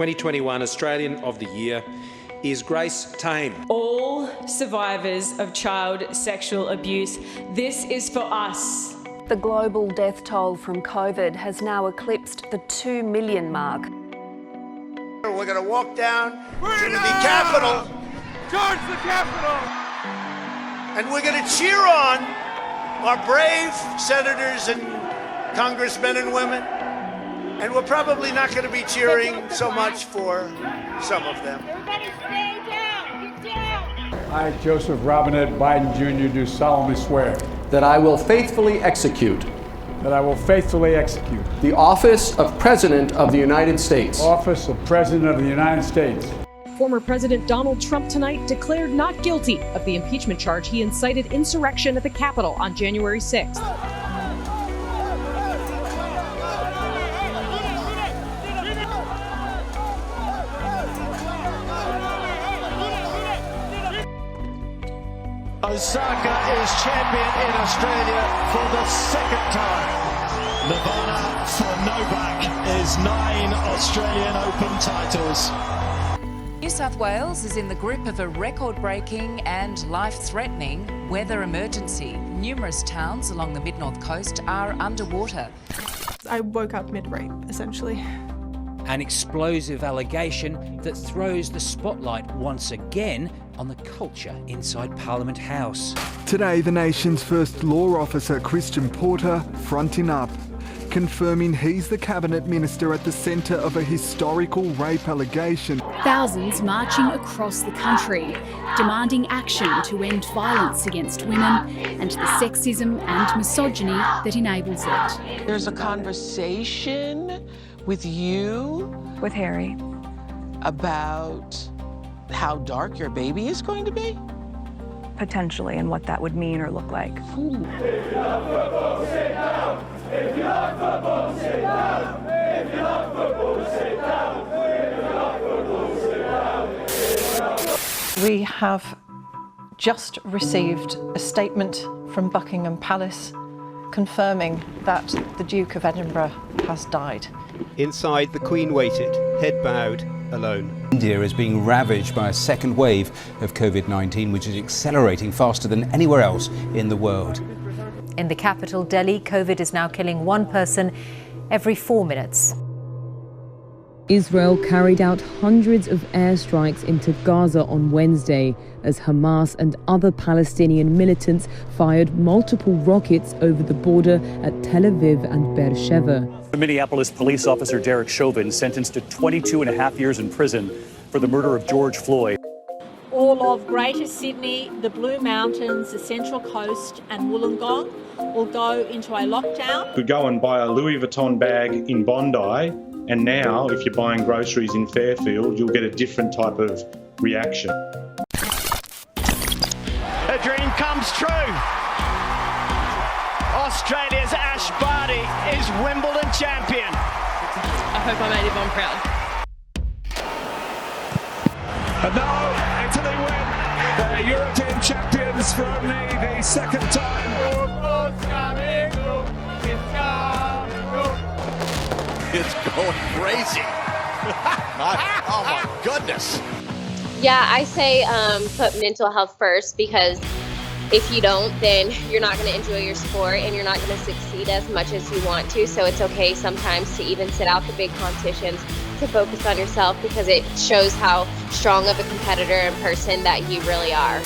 2021 Australian of the Year is Grace Tame. All survivors of child sexual abuse, this is for us. The global death toll from COVID has now eclipsed the 2 million mark. We're going to walk down to the Capitol. Towards the Capitol! And we're going to cheer on our brave senators and congressmen and women. And we're probably not going to be cheering so much for some of them. Everybody stay down! Get down! I, Joseph Robinette Biden Jr., do solemnly swear that I will faithfully execute the office of President of the United States. Office of President of the United States. Former President Donald Trump tonight declared not guilty of the impeachment charge he incited insurrection at the Capitol on January 6th. Osaka is champion in Australia for the second time. Nirvana for Novak is 9 Australian Open titles. New South Wales is in the grip of a record-breaking and life-threatening weather emergency. Numerous towns along the mid-north coast are underwater. I woke up mid-rape, essentially. An explosive allegation that throws the spotlight once again on the culture inside Parliament House. Today, the nation's first law officer, Christian Porter, fronting up, confirming he's the cabinet minister at the centre of a historical rape allegation. Thousands marching across the country, demanding action to end violence against women and the sexism and misogyny that enables it. There's a conversation with you, with Harry, about how dark your baby is going to be? Potentially, and what that would mean or look like. If you love football, sit down! If you love football, sit down! If you love football, sit down! If you love football, sit down! We have just received a statement from Buckingham Palace confirming that the Duke of Edinburgh has died. Inside, the Queen waited, head bowed, alone. India is being ravaged by a second wave of COVID-19, which is accelerating faster than anywhere else in the world. In the capital, Delhi, COVID is now killing one person every 4 minutes. Israel carried out hundreds of airstrikes into Gaza on Wednesday as Hamas and other Palestinian militants fired multiple rockets over the border at Tel Aviv and Beersheba. Minneapolis police officer Derek Chauvin sentenced to 22 and a half years in prison for the murder of George Floyd. All of Greater Sydney, the Blue Mountains, the Central Coast and Wollongong will go into a lockdown. You could go and buy a Louis Vuitton bag in Bondi, and now if you're buying groceries in Fairfield, you'll get a different type of reaction. A dream comes true. Australia's Ash Barty is Wimbledon champion. I hope I made Yvonne proud. And now Italy win. They're European champions for only the second time. It's going crazy. Oh my goodness. Yeah, I say put mental health first, because if you don't, then you're not going to enjoy your sport and you're not going to succeed as much as you want to. So it's okay sometimes to even sit out the big competitions, to focus on yourself, because it shows how strong of a competitor and person that you really are.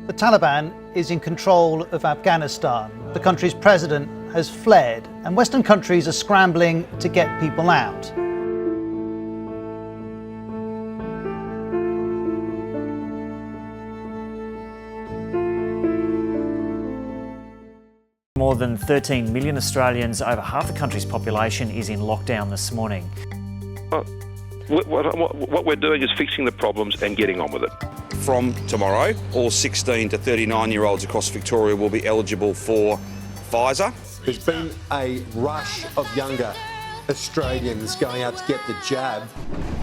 The Taliban is in control of Afghanistan. The country's president has fled, and Western countries are scrambling to get people out. More than 13 million Australians, over half the country's population, is in lockdown this morning. What we're doing is fixing the problems and getting on with it. From tomorrow, all 16 to 39-year-olds across Victoria will be eligible for Pfizer. There's been a rush of younger Australians going out to get the jab.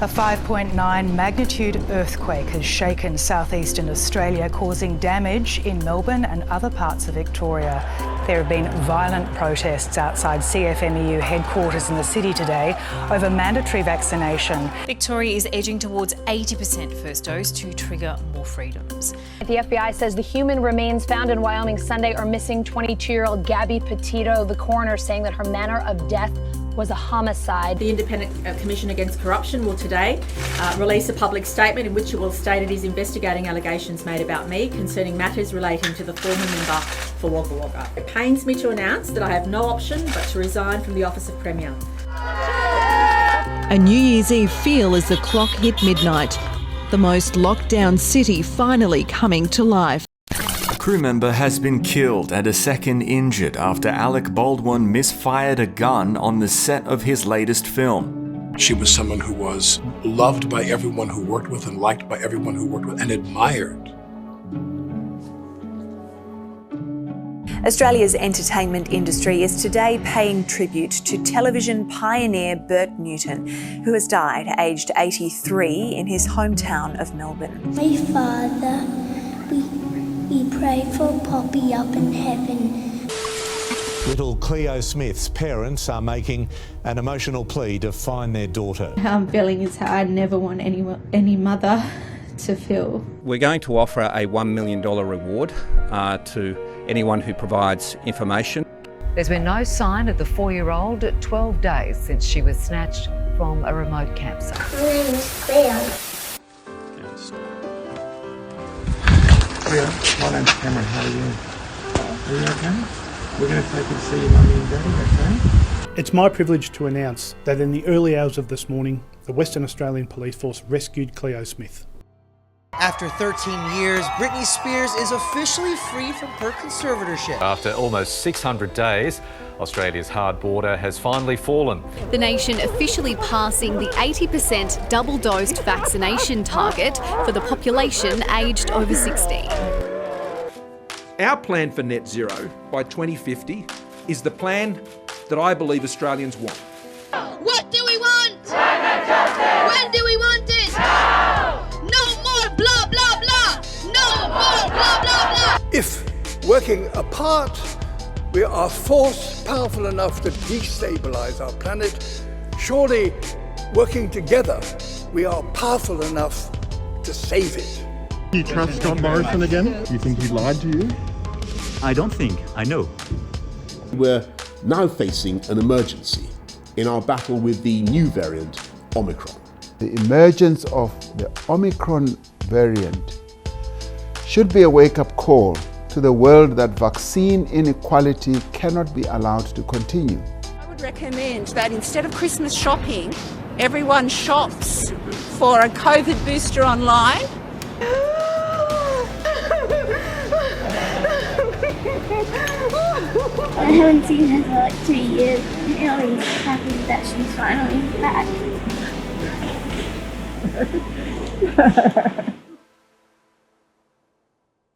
A 5.9 magnitude earthquake has shaken southeastern Australia, causing damage in Melbourne and other parts of Victoria. there have been violent protests outside CFMEU headquarters in the city today over mandatory vaccination. Victoria is edging towards 80% first dose to trigger more freedoms. The FBI says the human remains found in Wyoming Sunday are missing 22-year-old Gabby Petito. The coroner saying that her manner of death was a homicide. The Independent Commission Against Corruption will today release a public statement in which it will state it is investigating allegations made about me concerning matters relating to the former member for Wagga Wagga. It pains me to announce that I have no option but to resign from the office of Premier. A New Year's Eve feel as the clock hit midnight. The most locked down city finally coming to life. A crew member has been killed and a second injured after Alec Baldwin misfired a gun on the set of his latest film. She was someone who was loved by everyone who worked with and liked by everyone who worked with and admired. Australia's entertainment industry is today paying tribute to television pioneer Bert Newton, who has died aged 83 in his hometown of Melbourne. My father, we pray for Poppy up in heaven. Little Cleo Smith's parents are making an emotional plea to find their daughter. How I'm feeling is how I never want any mother to feel. We're going to offer a $1 million reward to anyone who provides information. There's been no sign of the 4-year-old 12 days since she was snatched from a remote campsite. My name is Cleo. Cleo, my name's Cameron. How are you? Are you okay? We're going to take you to see your mummy and daddy, okay? It's my privilege to announce that in the early hours of this morning, the Western Australian Police Force rescued Cleo Smith. After 13 years, Britney Spears is officially free from her conservatorship. After almost 600 days, Australia's hard border has finally fallen. The nation officially passing the 80% double-dosed vaccination target for the population aged over 60. Our plan for net zero by 2050 is the plan that I believe Australians want. What do we want? When do we want it? Now! No more blah, blah, blah! No more blah, blah, blah! If working apart, we are a force powerful enough to destabilize our planet, surely working together, we are powerful enough to save it. Do you trust Scott Morrison again? Do you think he lied to you? I don't think. I know. We're now facing an emergency in our battle with the new variant, Omicron. The emergence of the Omicron variant should be a wake-up call to the world that vaccine inequality cannot be allowed to continue. I would recommend that instead of Christmas shopping, everyone shops for a COVID booster online. I haven't seen her for like 2 years. I'm really happy that she's finally back.